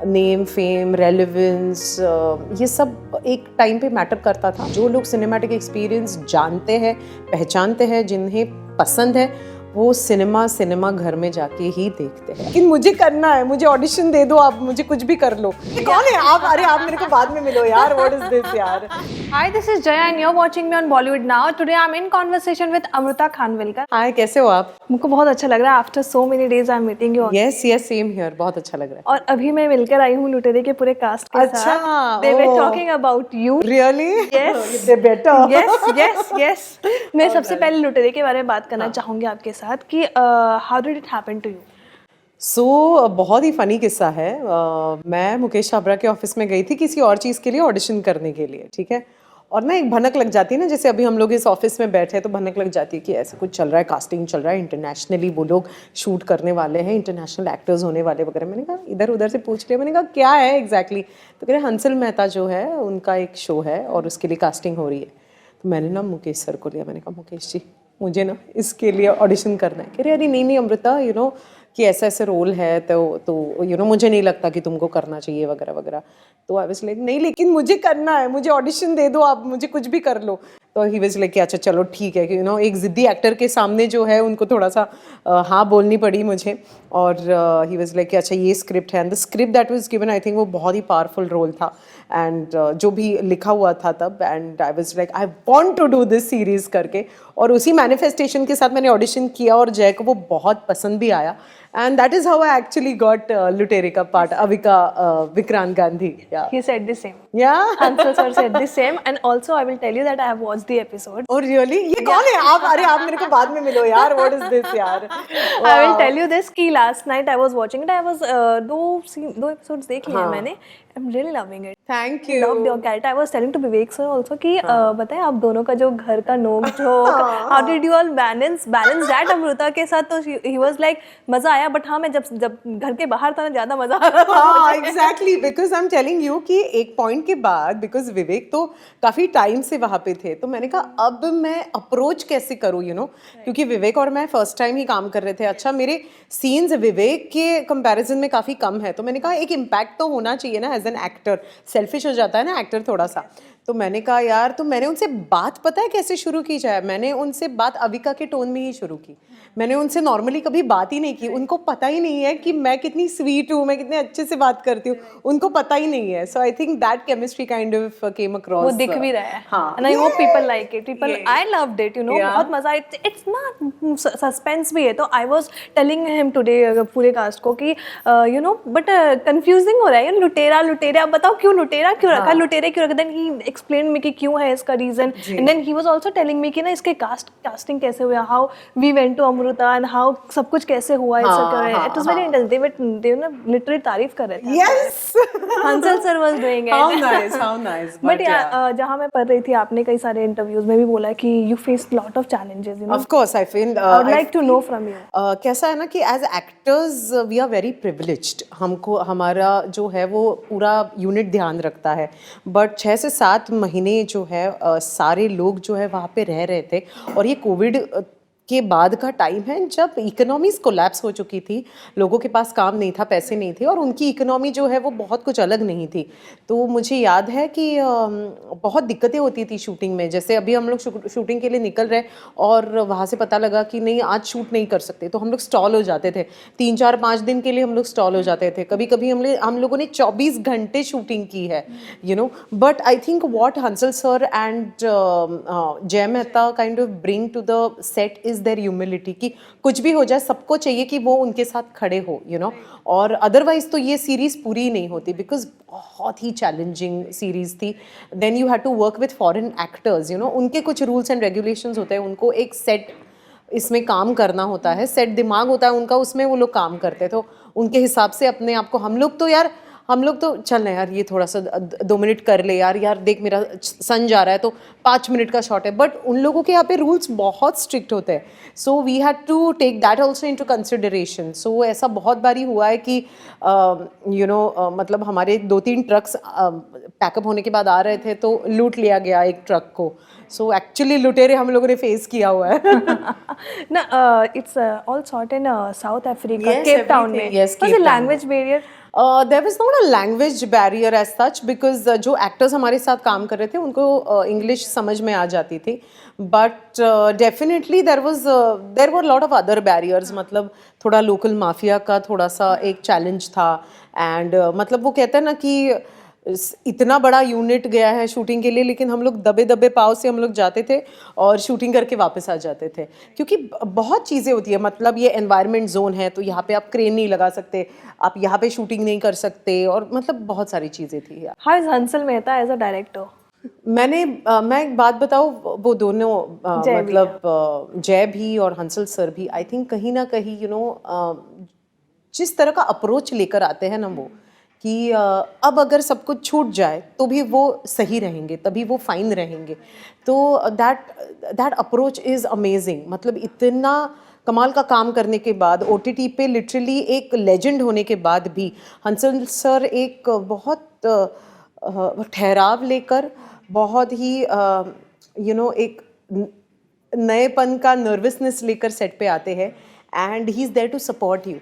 Name, fame, relevance, ये सब एक टाइम पे मैटर करता था। जो लोग सिनेमैटिक एक्सपीरियंस जानते हैं, पहचानते हैं, जिन्हें पसंद है, वो सिनेमा घर में जाके ही देखते हैं। लेकिन मुझे करना है, मुझे ऑडिशन दे दो, आप मुझे कुछ भी कर लो। ये कौन है आप? अरे आप मेरे को बाद में मिलो यार, व्हाट इज दिस यार। Hi, this is Jaya and you're watching me on Bollywood Now. Today I'm in conversation with Amruta Khanvilkar. हाय, कैसे हो आप? मुझको बहुत अच्छा लग रहा है। After so many days I'm meeting you. Yes yes, same here, बहुत अच्छा लग रहा है। और अभी मैं मिलकर आई हूँ लुटेरे के पूरे कास्ट के अच्छा, साथ। They were talking about you. Really? Yes. They better. Yes. मैं सबसे पहले लुटेरे के बारे में बात करना चाहूँगी आपके साथ कि how did it happen to you? बहुत ही फनी किस्सा है। मैं मुकेश छाबड़ा के ऑफिस में गई थी किसी और चीज़ के लिए, ऑडिशन करने के लिए, ठीक है। और ना एक भनक लग जाती है ना, जैसे अभी हम लोग इस ऑफिस में बैठे हैं तो भनक लग जाती है कि ऐसा कुछ चल रहा है, कास्टिंग चल रहा है, इंटरनेशनली वो लोग शूट करने वाले हैं, इंटरनेशनल एक्टर्स होने वाले वगैरह। मैंने कहा इधर उधर से पूछ लिया, मैंने कहा क्या है एग्जैक्टली? तो कह रहे हंसल मेहता जो है उनका एक शो है और उसके लिए कास्टिंग हो रही है। तो मैंने ना मुकेश सर को लिया, मैंने कहा मुकेश जी मुझे ना इसके लिए ऑडिशन करना है। कह रहे अरे नहीं अमृता, यू नो कि ऐसा ऐसे रोल है तो यू नो मुझे नहीं लगता कि तुमको करना चाहिए वगैरह वगैरह। तो आई वाज लाइक नहीं, लेकिन मुझे करना है, मुझे ऑडिशन दे दो, आप मुझे कुछ भी कर लो। तो ही वाज लाइक अच्छा चलो ठीक है, यू नो एक ज़िद्दी एक्टर के सामने जो है उनको थोड़ा सा हाँ बोलनी पड़ी मुझे। और ही वाज लाइक अच्छा ये स्क्रिप्ट है, and the script that was given, I think वो बहुत ही पावरफुल रोल था, एंड जो भी लिखा हुआ था तब, and I was like I want to do this series करके। और उसी मैनिफेस्टेशन के साथ मैंने ऑडिशन किया और जय को वो बहुत पसंद भी आया, and that is how I actually got Lutere ka part, Avika Vikrant Gandhi. Yeah. He said the same. Yeah. Hansal sir said the same, and also I will tell you that I have watched the episode. Oh really? ये कौन है आप? अरे आप मेरे को बाद में मिलो यार, what is this यार? I will tell you this कि last night I was watching it. I was दो episodes देख लिए मैंने. I'm really loving it. Thank you. Loved your character. I was telling to Vivek sir also कि बताएं आप दोनों का जो घर का नोक झोंक, how did you all balance that Amrita के साथ? तो he was like मजा आया, but हाँ मैं जब घर के बाहर था ना ज़्यादा मजा आ रहा था। हाँ exactly, because I'm telling you कि एक पॉइंट के बाद, because विवेक तो काफ़ी टाइम से वहाँ पे थे, तो मैंने कहा अब मैं अप्रोच कैसे करूँ, यू नो, क्योंकि विवेक और मैं फर्स्ट टाइम ही काम कर रहे थे। अच्छा मेरे सीन्स विवेक के कंपैरिजन में काफ़ी कम है, तो मैंने कहा एक इम्पैक्ट तो होना चाहिए ना एज एन एक्टर। सेल्फिश हो जाता है ना एक्टर थोड़ा सा। तो मैंने कहा यार, तो मैंने उनसे बात पता है कैसे शुरू की जाए? मैंने उनसे बात अविका के टोन में ही शुरू की। मैंने उनसे नॉर्मली कभी बात ही नहीं की। उनको पता ही नहीं है कि मैं कितनी स्वीट हूँ, मैं कितने अच्छे से बात करती हूँ, उनको पता ही नहीं है। So I think that chemistry kind of came across. वो दिख भी रहा है। हाँ, and I hope people like it. People, I loved it, you know. बहुत मजा। It's not suspense भी है। तो I was telling him today पूरे कास्ट को कि you know, but confusing हो रहा है लुटेरा। आप बताओ क्यों लुटेरा क्यों रखा, लुटेरे क्यों रखा? Then he explained me कि क्यों है इसका reason. And then he was also telling me कि ना इसके casting कैसे हुआ, how we went to Amruta and how सब कुछ कैसे हुआ। It was very interesting. They ना literally तारीफ कर रहे थे। Yes. Hansal sir was doing it. How nice. But जहाँ मैं पढ़ रही थी, आपने कई सारे इंटरव्यूज में भी बोला कि you faced lot of challenges, you know. Of course, I feel. I would like to know from you. कैसा है ना कि as actors we are very privileged. हमको हमारा जो है वो पूरा यूनिट ध्यान रखता है, बट 6 से 7 महीने जो है सारे लोग जो है वहाँ पे रह रहे थे। और ये कोविड के बाद का टाइम है जब इकोनॉमीज कोलैप्स हो चुकी थी, लोगों के पास काम नहीं था, पैसे नहीं थे, और उनकी इकोनॉमी जो है वो बहुत कुछ अलग नहीं थी। तो मुझे याद है कि बहुत दिक्कतें होती थी शूटिंग में। जैसे अभी हम लोग शूटिंग के लिए निकल रहे और वहाँ से पता लगा कि नहीं आज शूट नहीं कर सकते, तो हम लोग स्टॉल हो जाते थे। 3-4-5 दिन के लिए हम लोग स्टॉल हो जाते थे। कभी कभी हम लोगों ने 24 घंटे शूटिंग की है, you know. But I think what Hansal sir and Jay Mehta kind of bring to the set is their humility, कि कुछ भी हो जाए सबको चाहिए कि वो उनके साथ खड़े हो, यू नो। और अदरवाइज तो ये सीरीज पूरी ही नहीं होती, बिकॉज बहुत ही चैलेंजिंग सीरीज थी। Then you had to work with foreign actors, you know. उनके कुछ रूल्स एंड रेगुलेशंस होते हैं, उनको एक सेट इसमें काम करना होता है, सेट दिमाग होता है उनका, उसमें वो लोग काम करते हैं। तो उनके हिसाब से अपने आप को हम लोग तो चल रहे यार, ये थोड़ा सा 2 मिनट कर ले यार देख मेरा सन जा रहा है तो 5 मिनट का शॉट है। बट उन लोगों के यहाँ पे रूल्स बहुत स्ट्रिक्ट होते हैं, so we had to take that also into consideration. So ऐसा बहुत बारी हुआ है कि यू नो मतलब हमारे 2-3 ट्रक्स पैकअप होने के बाद आ रहे थे तो लूट लिया गया एक ट्रक को। सो एक्चुअली लुटेरे हम लोगों ने फेस किया हुआ है। ना it's all sort in South Africa, Cape Town में। Yes, was Cape the Town. language barrier? There was not a language barrier as such because जो एक्टर्स हमारे साथ काम कर रहे थे उनको इंग्लिश समझ में आ जाती थी but definitely there were lot of other barriers मतलब थोड़ा लोकल माफिया का थोड़ा सा एक चैलेंज था एंड मतलब वो कहते हैं ना कि इतना बड़ा यूनिट गया है शूटिंग के लिए लेकिन हम लोग दबे दबे पाँव से हम लोग जाते थे और शूटिंग करके वापस आ जाते थे क्योंकि बहुत चीज़ें होती है मतलब ये एनवायरनमेंट जोन है तो यहाँ पे आप क्रेन नहीं लगा सकते आप यहाँ पे शूटिंग नहीं कर सकते और मतलब बहुत सारी चीज़ें थी यार। How is Hansal Mehta as a director? मैं एक बात बताऊँ वो दोनों जय भी, मतलब जय भी और हंसल सर भी आई थिंक कहीं ना कहीं जिस तरह का अप्रोच लेकर आते हैं ना वो कि अब अगर सब कुछ छूट जाए तो भी वो सही रहेंगे तभी वो फाइन रहेंगे तो दैट अप्रोच इज़ अमेजिंग मतलब इतना कमाल का काम करने के बाद OTT पे लिटरली एक लेजेंड होने के बाद भी हंसल सर एक बहुत ठहराव लेकर बहुत ही एक नएपन का नर्वसनेस लेकर सेट पे आते हैं and he is there to support you.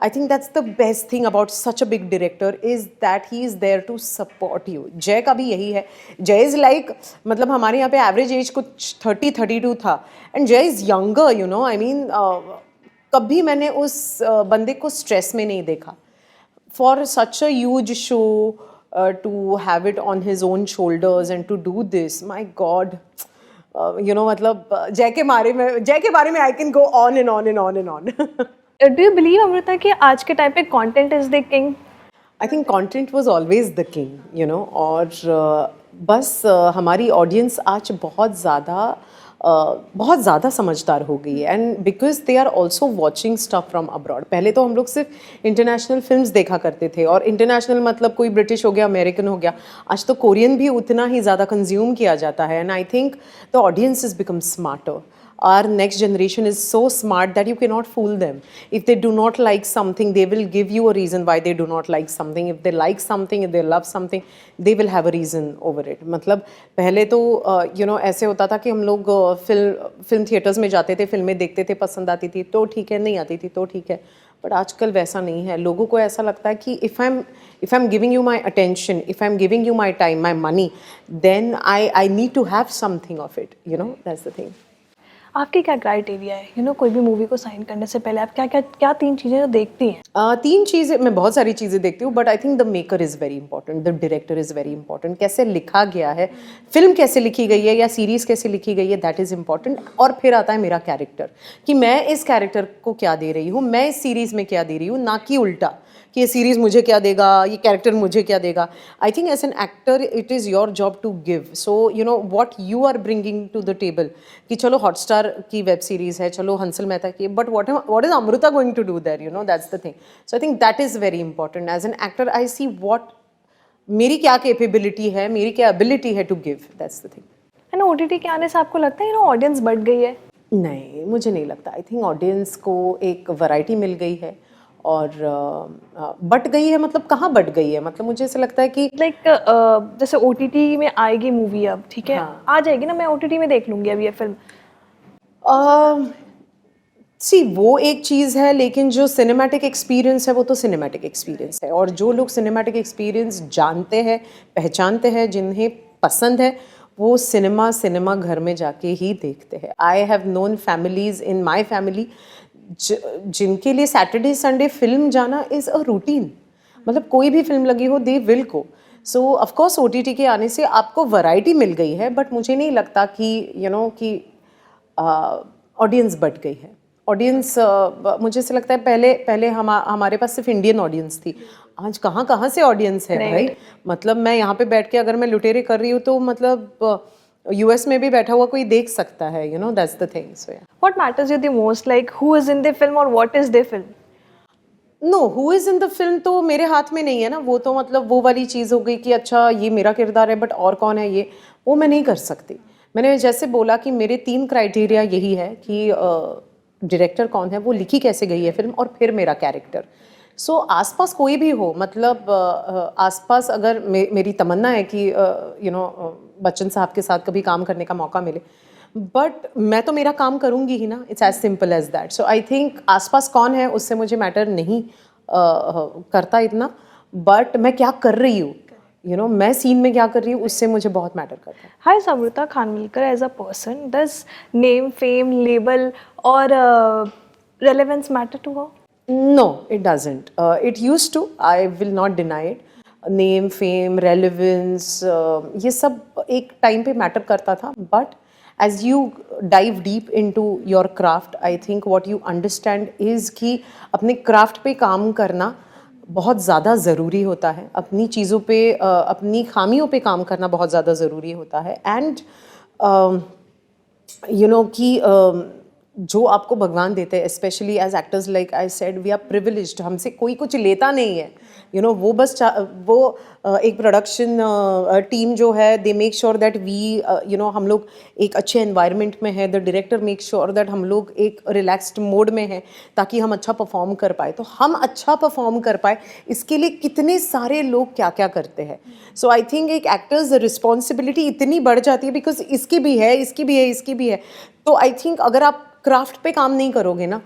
I think that's the best thing about such a big director is that he is there to support you. जय का भी यही है जय इज़ लाइक मतलब हमारे यहाँ पे एवरेज एज कुछ 30-32 था एंड जय इज़ यंगर आई मीन कभी मैंने उस बंदे को स्ट्रेस में नहीं देखा for such a huge show to have it on his own shoulders and to do this my God मतलब जय के बारे में I can go on and on and on and on. Do you believe Amrita कि आज के time पे content is the king? I think content was always the king और बस हमारी ऑडियंस आज बहुत ज़्यादा समझदार हो गई है and because they are also watching stuff from abroad. पहले तो हम लोग सिर्फ इंटरनेशनल फिल्म्स देखा करते थे और इंटरनेशनल मतलब कोई ब्रिटिश हो गया अमेरिकन हो गया आज तो कोरियन भी उतना ही ज़्यादा कंज्यूम किया जाता है and I think the audience is become smarter. Our next generation is so smart that you cannot fool them. If they do not like something, they will give you a reason why they do not like something. If they like something, if they love something, they will have a reason over it. मतलब पहले तो ऐसे होता था कि हम लोग film theatres में जाते थे, फिल्में देखते थे, पसंद आती थी तो ठीक है, नहीं आती थी तो ठीक है, बट आजकल वैसा नहीं है। लोगों को ऐसा लगता है कि if I am giving you my attention, if I am giving you my time, my money, then I need to have something of it, that's the thing. आपकी क्या क्राइटेरिया है कोई भी मूवी को साइन करने से पहले आप क्या 3 चीज़ें देखती हैं? 3 चीज़ें, मैं बहुत सारी चीज़ें देखती हूँ but I think the maker is very important, the director is very important. कैसे लिखा गया है, फिल्म कैसे लिखी गई है या सीरीज़ कैसे लिखी गई है, दैट इज़ इंपॉर्टेंट। और फिर आता है मेरा कैरेक्टर कि मैं इस कैरेक्टर को क्या दे रही हूँ, मैं इस सीरीज़ में क्या दे रही हूँ, ना कि उल्टा कि ये सीरीज़ मुझे क्या देगा, ये कैरेक्टर मुझे क्या देगा। I think as an actor it is your job to give, so what you are bringing to the table कि चलो हॉटस्टार की वेब सीरीज़ है, चलो हंसल मेहता की, but what is Amrita going to do there, that's the thing. So I think that is very important. As an actor I see what मेरी क्या capability है, मेरी क्या एबिलिटी है to give, that's the thing. And OTT के आने से आपको लगता है ऑडियंस बढ़ गई है? नहीं, मुझे नहीं लगता। आई थिंक ऑडियंस को एक वैरायटी मिल गई है और बट गई है, मतलब कहाँ बट गई है, मतलब मुझे ऐसा लगता है कि जैसे OTT में आएगी मूवी अब, ठीक है, हाँ। आ जाएगी ना, मैं OTT में देख लूँगी अब ये फिल्म। वो एक चीज़ है, लेकिन जो सिनेमैटिक एक्सपीरियंस है वो तो सिनेमैटिक एक्सपीरियंस है और जो लोग सिनेमैटिक एक्सपीरियंस जानते हैं, पहचानते हैं, जिन्हें पसंद है, वो सिनेमा घर में जाके ही देखते हैं। I have known families in my family जिनके लिए सैटरडे संडे फिल्म जाना इज़ अ रूटीन, मतलब कोई भी फिल्म लगी हो दे विल को। सो ऑफकोर्स OTT के आने से आपको वैरायटी मिल गई है, बट मुझे नहीं लगता कि ऑडियंस बढ़ गई है। ऑडियंस मुझे ऐसा लगता है पहले हमारे पास सिर्फ इंडियन ऑडियंस थी, आज कहाँ से ऑडियंस है भाई। मतलब मैं यहाँ पे बैठ के अगर मैं लुटेरे कर रही हूँ तो मतलब US में भी बैठा हुआ कोई देख सकता है, that's the thing. So what matters you the most, like who is in the film और what is the film? No, who is in the film तो मेरे हाथ में नहीं है ना, वो तो मतलब वो वाली चीज़ हो गई कि अच्छा ये मेरा किरदार है बट और कौन है ये, वो मैं नहीं कर सकती। मैंने जैसे बोला कि मेरे 3 क्राइटेरिया यही है कि डायरेक्टर कौन है, वो लिखी कैसे गई है फिल्म, और फिर मेरा कैरेक्टर। सो आसपास कोई भी हो, मतलब आसपास अगर मेरी तमन्ना है कि बच्चन साहब के साथ कभी काम करने का मौका मिले, बट मैं तो मेरा काम करूँगी ही ना, it's as simple as that. So I think आसपास कौन है उससे मुझे मैटर नहीं करता इतना, बट मैं क्या कर रही हूँ, मैं सीन में क्या कर रही हूँ, उससे मुझे बहुत मैटर करता है. Hi Samruta Khanvilkar as a person, does name, fame, label or relevance matter to her? No, it doesn't. It used to. I will not deny it. Name, fame, relevance, ये सब एक टाइम पे matter करता था. But as you dive deep into your craft, I think what you understand is कि अपने craft पे काम करना बहुत ज़्यादा ज़रूरी होता है. अपनी चीज़ों पे, अपनी खामियों पे काम करना बहुत ज़्यादा ज़रूरी होता है. एंड कि जो आपको भगवान देते हैं, specially as actors, like I said, we are privileged. हमसे कोई कुछ लेता नहीं है. वो बस वो एक प्रोडक्शन टीम जो है, they make sure that we हम लोग एक अच्छे एनवायरनमेंट में है. The director make sure that हम लोग एक रिलैक्स्ड मोड में हैं ताकि हम अच्छा परफॉर्म कर पाए. तो हम अच्छा परफॉर्म कर पाए, इसके लिए कितने सारे लोग क्या क्या करते हैं. सो आई थिंक एक एक्टर्स रिस्पॉन्सिबिलिटी इतनी बढ़ जाती है, बिकॉज इसकी भी है, इसकी भी है, इसकी भी है. तो आई थिंक अगर आप क्राफ्ट पे काम नहीं करोगे ना,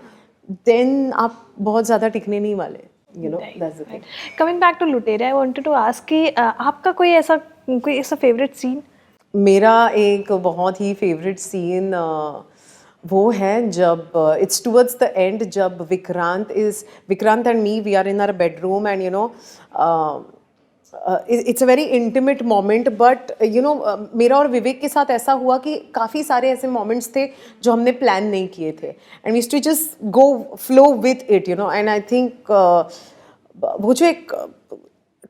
देन आप बहुत ज़्यादा टिकने नहीं वाले. That's the thing. Coming back to लुटेरा, I wanted to ask कि आपका कोई ऐसा फेवरेट सीन? मेरा एक बहुत ही फेवरेट सीन वो है जब इट्स टुवर्ड्स द एंड, जब Vikrant and me, we are in our bedroom and it's a very intimate moment. But मेरा और विवेक के साथ ऐसा हुआ कि काफ़ी सारे ऐसे मोमेंट्स थे जो हमने प्लान नहीं किए थे, and we too just go flow with it. And I think वो जो एक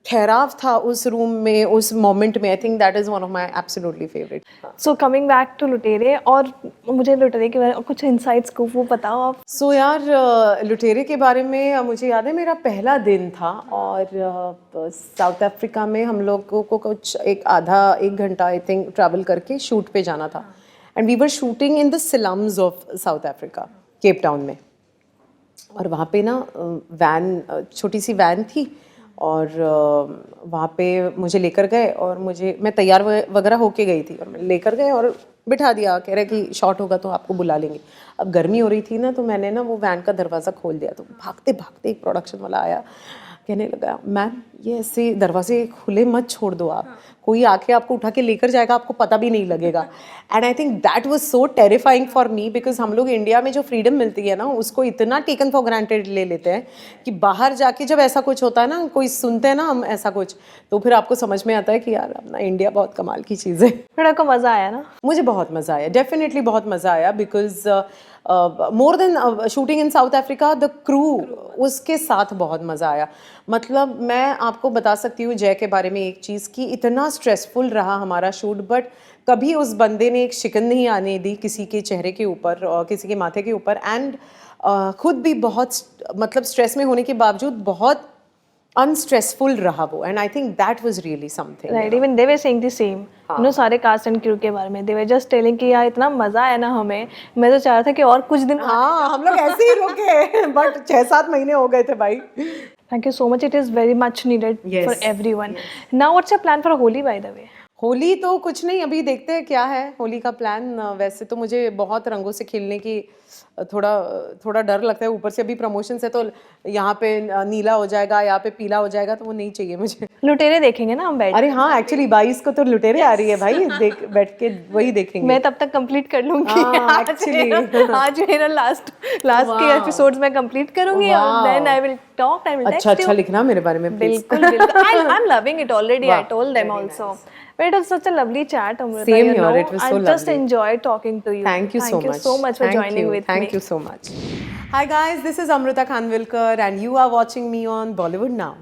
ठहराव था उस रूम में, उस मोमेंट में, I think that is one of my absolutely favourite. So coming back to Lootere, और मुझे लुटेरे के बारे में कुछ इंसाइट्स को वो बताओ आप. सो यार, लुटेरे के बारे में मुझे याद है, मेरा पहला दिन था और साउथ अफ्रीका में हम लोगों को कुछ एक घंटा आई थिंक ट्रैवल करके शूट पे जाना था. And we were shooting in the slums of South Africa, Cape Town में. और वहाँ पे ना छोटी सी वैन थी, और वहाँ पे मुझे लेकर गए, और मैं तैयार वगैरह होके गई थी, और लेकर गए और बिठा दिया. कह रहे कि शॉट होगा तो आपको बुला लेंगे. अब गर्मी हो रही थी ना, तो मैंने ना वो वैन का दरवाज़ा खोल दिया. तो भागते भागते एक प्रोडक्शन वाला आया, कहने लगा, मैम ये ऐसे दरवाजे खुले मत छोड़ दो आप, कोई आके आपको उठा के लेकर जाएगा, आपको पता भी नहीं लगेगा. And I think that was so terrifying for me, because हम लोग इंडिया में जो फ्रीडम मिलती है ना, उसको इतना टेकन फॉर ग्रांटेड ले लेते हैं कि बाहर जाके जब ऐसा कुछ होता है ना, कोई सुनते हैं ना हम ऐसा कुछ, तो फिर आपको समझ में आता है कि यार अपना इंडिया बहुत कमाल की चीज़ है. फिर आपको मज़ा आया ना? मुझे बहुत मज़ा आया, डेफिनेटली बहुत मज़ा आया, because more than shooting in South Africa, the crew, उसके साथ बहुत मज़ा आया. मतलब मैं आपको बता सकती हूँ जय के बारे में एक चीज़, कि इतना स्ट्रेसफुल रहा हमारा शूट, बट कभी उस बंदे ने एक शिकन नहीं आने दी किसी के चेहरे के ऊपर और किसी के माथे के ऊपर. एंड खुद भी बहुत मतलब स्ट्रेस में होने के बावजूद बहुत अनस्ट्रेसफुल रहा वो. And I think that was really something. Right, even they were saying the same, सारे कास्ट एंड क्रू के बारे में. दे वर जस्ट टेलिंग कि यार इतना मजा आया ना हमें, मैं तो चाह रहा था कि और कुछ दिन. हाँ, हम लोग ऐसे ही रुके, बट 6-7 महीने हो गए थे भाई. Thank you so much. It is very much needed for everyone. Now, what's your plan for Holi, by the way? Holi तो कुछ नहीं, अभी देखते हैं क्या है होली का प्लान. वैसे तो मुझे बहुत रंगों से खेलने की थोड़ा डर लगता है. ऊपर से अभी प्रमोशंस है, तो यहाँ पे नीला हो जाएगा, यहाँ पे पीला हो जाएगा, तो वो नहीं चाहिए मुझे. लुटेरे देखेंगे ना हम बैठ. अरे हाँ, एक्चुअली 22 को तो लुटेरे आ रही है भाई, बैठ के वही देखेंगे. मैं तब तक कंप्लीट कर लूंगी. आज मेरा लास्ट के एपिसोड्स में कंप्लीट करूंगी, और then I will talk, I will text you. अच्छा लिखना मेरे बारे में प्लीज. बिल्कुल. I am loving it already. I told them also. But it was such a lovely chat, Amrita. Same here. It was so lovely. I just enjoyed talking to you. Thank you so much. Thank you so much for joining with me. Thank you so much. Hi guys, this is Amrita Khanvilkar and you are watching me on Bollywood Now.